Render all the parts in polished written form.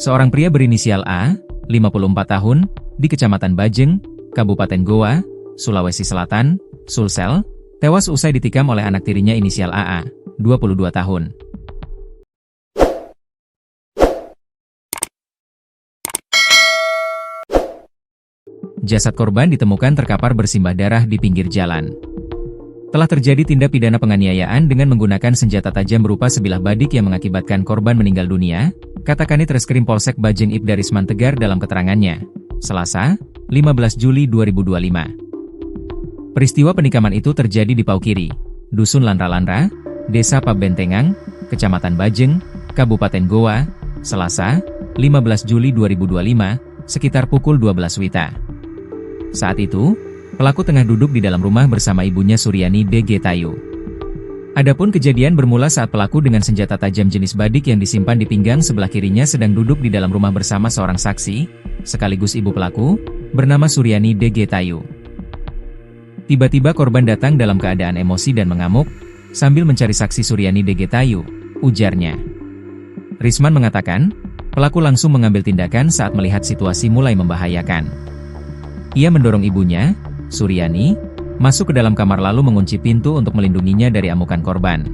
Seorang pria berinisial A, 54 tahun, di Kecamatan Bajeng, Kabupaten Goa, Sulawesi Selatan, Sulsel, tewas usai ditikam oleh anak tirinya inisial AA, 22 tahun. Jasad korban ditemukan terkapar bersimbah darah di pinggir jalan. Telah terjadi tindak pidana penganiayaan dengan menggunakan senjata tajam berupa sebilah badik yang mengakibatkan korban meninggal dunia, kata Kanit Reskrim Polsek Bajeng Ibda Risman Tegar dalam keterangannya, Selasa, 15 Juli 2025. Peristiwa penikaman itu terjadi di Paukiri, Dusun Landra-Landra, Desa Pabentengang, Kecamatan Bajeng, Kabupaten Goa, Selasa, 15 Juli 2025, sekitar pukul 12 WITA. Saat itu, pelaku tengah duduk di dalam rumah bersama ibunya Suryani DG Tayu. Adapun kejadian bermula saat pelaku dengan senjata tajam jenis badik yang disimpan di pinggang sebelah kirinya sedang duduk di dalam rumah bersama seorang saksi, sekaligus ibu pelaku, bernama Suryani DG Tayu. Tiba-tiba korban datang dalam keadaan emosi dan mengamuk, sambil mencari saksi Suryani DG Tayu, ujarnya. Risman mengatakan, pelaku langsung mengambil tindakan saat melihat situasi mulai membahayakan. Ia mendorong ibunya, Suryani, masuk ke dalam kamar lalu mengunci pintu untuk melindunginya dari amukan korban.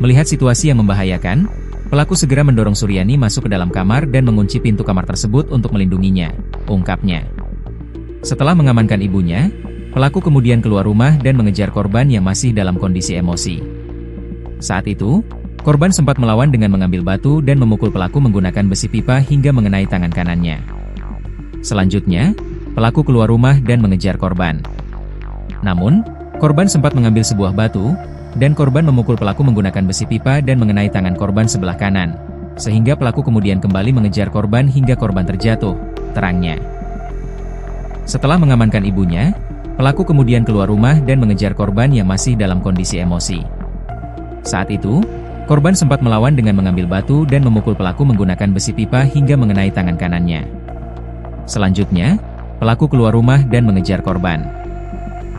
Melihat situasi yang membahayakan, pelaku segera mendorong Suryani masuk ke dalam kamar dan mengunci pintu kamar tersebut untuk melindunginya, ungkapnya. Setelah mengamankan ibunya, pelaku kemudian keluar rumah dan mengejar korban yang masih dalam kondisi emosi. Saat itu, korban sempat melawan dengan mengambil batu dan memukul pelaku menggunakan besi pipa hingga mengenai tangan kanannya. Selanjutnya, pelaku keluar rumah dan mengejar korban. Namun, korban sempat mengambil sebuah batu, dan korban memukul pelaku menggunakan besi pipa dan mengenai tangan korban sebelah kanan, sehingga pelaku kemudian kembali mengejar korban hingga korban terjatuh, terangnya. Setelah mengamankan ibunya, pelaku kemudian keluar rumah dan mengejar korban yang masih dalam kondisi emosi. Saat itu, korban sempat melawan dengan mengambil batu dan memukul pelaku menggunakan besi pipa hingga mengenai tangan kanannya. Selanjutnya, pelaku keluar rumah dan mengejar korban.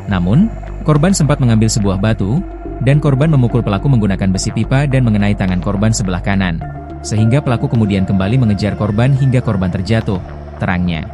Namun, korban sempat mengambil sebuah batu, dan korban memukul pelaku menggunakan besi pipa dan mengenai tangan korban sebelah kanan, sehingga pelaku kemudian kembali mengejar korban hingga korban terjatuh, terangnya.